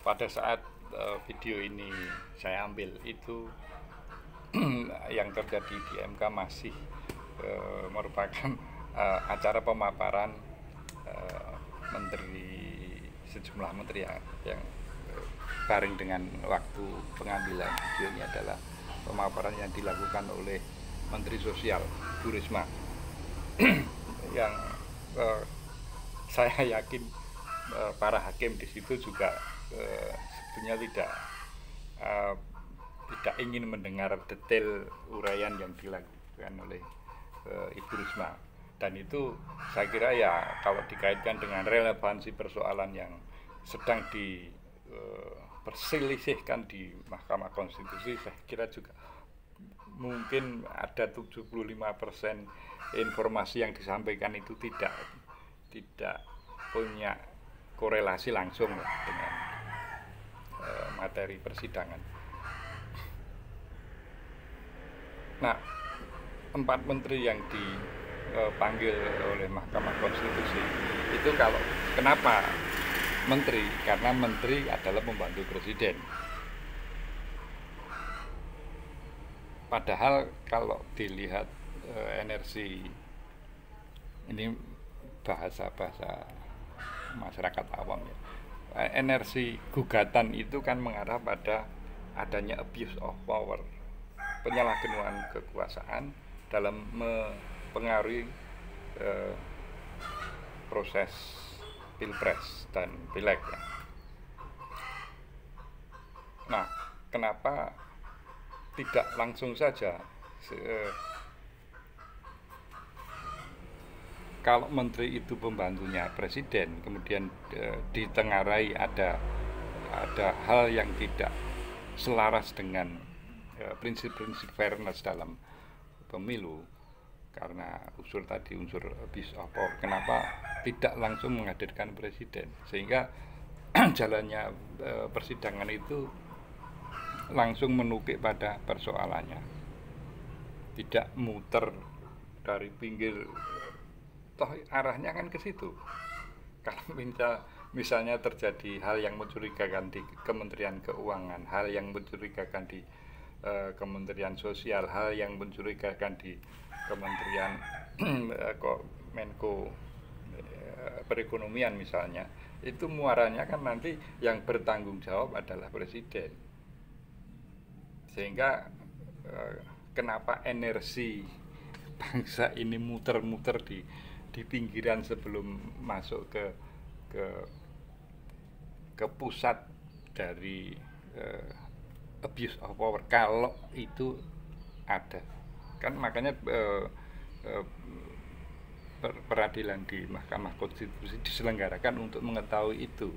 pada saat video ini saya ambil itu yang terjadi di MK masih merupakan acara pemaparan sejumlah menteri yang bareng dengan waktu pengambilan video ini adalah pemaparan yang dilakukan oleh Menteri Sosial Bu Risma yang saya yakin para hakim di situ juga sebetulnya tidak ingin mendengar detail uraian yang dilakukan oleh Ibu Risma, dan itu saya kira ya kalau dikaitkan dengan relevansi persoalan yang sedang diperselisihkan di Mahkamah Konstitusi, saya kira juga mungkin ada 75% informasi yang disampaikan itu tidak punya korelasi langsung dengan materi persidangan. Nah, 4 menteri yang dipanggil oleh Mahkamah Konstitusi itu kenapa menteri? Karena menteri adalah pembantu presiden. Padahal kalau dilihat energi ini bahasa masyarakat awam ya, energi gugatan itu kan mengarah pada adanya abuse of power, penyalahgunaan kekuasaan dalam mempengaruhi proses pilpres dan pileg ya. Nah, kenapa tidak langsung saja kalau menteri itu pembantunya presiden, kemudian ditengarai ada hal yang tidak selaras dengan prinsip-prinsip fairness dalam pemilu, karena unsur abuse of power, kenapa tidak langsung menghadirkan presiden sehingga jalannya persidangan itu langsung menukik pada persoalannya, tidak muter dari pinggir, toh arahnya kan ke situ. Kalau misalnya terjadi hal yang mencurigakan di Kementerian Keuangan, hal yang mencurigakan di Kementerian Sosial, hal yang mencurigakan di Kementerian Menko Perekonomian misalnya, itu muaranya kan nanti yang bertanggung jawab adalah presiden. Sehingga kenapa energi bangsa ini muter-muter di pinggiran sebelum masuk ke pusat dari abuse of power, kalau itu ada kan, makanya peradilan di Mahkamah Konstitusi diselenggarakan untuk mengetahui itu.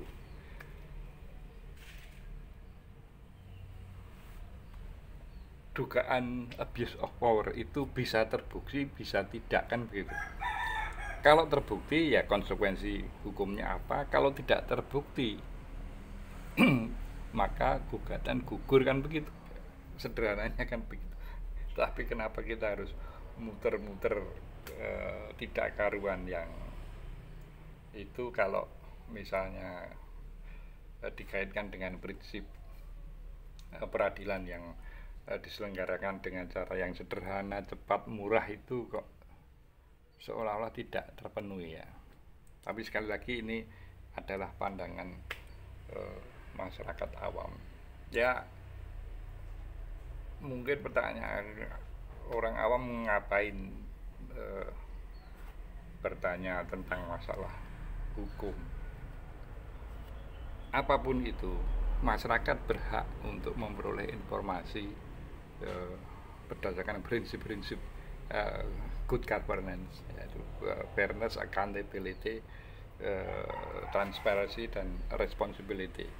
Dugaan abuse of power itu bisa terbukti, bisa tidak, kan begitu. Kalau terbukti ya konsekuensi hukumnya apa, kalau tidak terbukti maka gugatan gugur, kan begitu sederhananya, kan begitu. Tapi kenapa kita harus muter-muter tidak karuan yang itu, kalau misalnya dikaitkan dengan prinsip peradilan yang diselenggarakan dengan cara yang sederhana, cepat, murah, itu kok seolah-olah tidak terpenuhi ya. Tapi sekali lagi ini adalah pandangan masyarakat awam ya. Mungkin pertanyaan orang awam, ngapain bertanya tentang masalah hukum. Apapun itu, masyarakat berhak untuk memperoleh informasi berdasarkan prinsip-prinsip good governance, yaitu fairness, accountability, transparency, dan responsibility.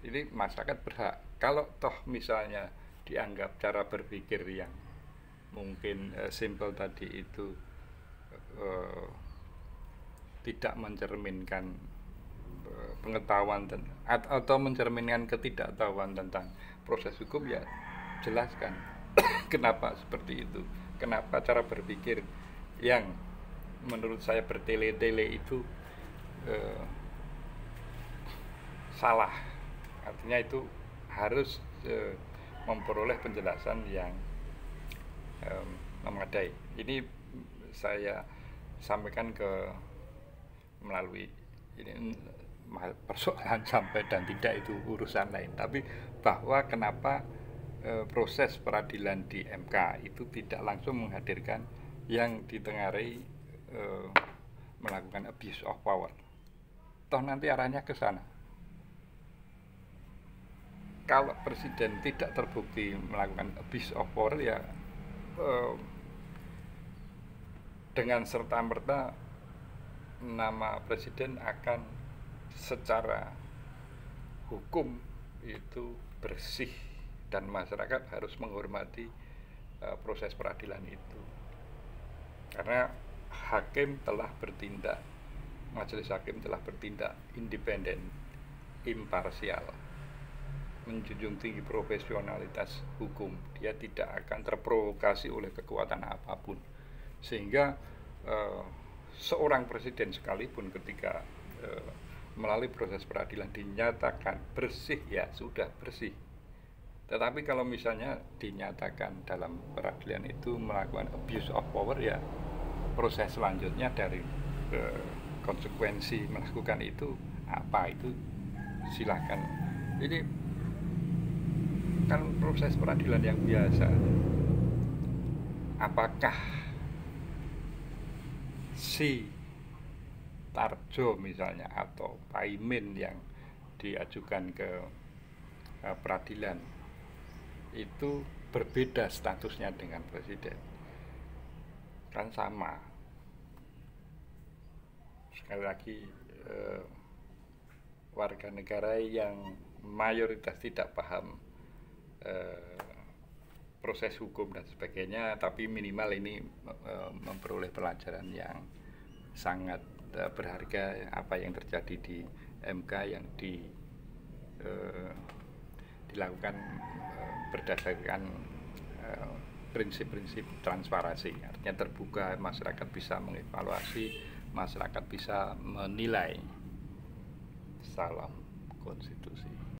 Jadi masyarakat berhak, kalau toh misalnya dianggap cara berpikir yang mungkin simple tadi itu tidak mencerminkan pengetahuan atau mencerminkan ketidaktahuan tentang proses hukum, ya jelaskan kenapa seperti itu, kenapa cara berpikir yang menurut saya bertele-tele itu salah. Artinya itu harus memperoleh penjelasan yang memadai. Ini saya sampaikan melalui ini persoalan sampai dan tidak itu urusan lain, tapi bahwa kenapa proses peradilan di MK itu tidak langsung menghadirkan yang ditengarai melakukan abuse of power. Toh nanti arahnya ke sana. Kalau presiden tidak terbukti melakukan abuse of power, ya dengan serta-merta nama presiden akan secara hukum itu bersih dan masyarakat harus menghormati proses peradilan itu. Karena hakim telah bertindak, majelis hakim telah bertindak independen, imparsial, menjunjung tinggi profesionalitas hukum. Dia tidak akan terprovokasi oleh kekuatan apapun, sehingga seorang presiden sekalipun ketika melalui proses peradilan dinyatakan bersih, ya sudah bersih. Tetapi kalau misalnya dinyatakan dalam peradilan itu melakukan abuse of power, ya proses selanjutnya dari konsekuensi melakukan itu apa, itu silahkan. Ini kan proses peradilan yang biasa. Apakah si Tarjo misalnya atau Paimin yang diajukan ke peradilan itu berbeda statusnya dengan presiden? Kan sama. Sekali lagi, warga negara yang mayoritas tidak paham proses hukum dan sebagainya, tapi minimal ini memperoleh pelajaran yang sangat berharga apa yang terjadi di MK yang dilakukan berdasarkan prinsip-prinsip transparansi. Artinya terbuka, masyarakat bisa mengevaluasi, masyarakat bisa menilai. Salam konstitusi.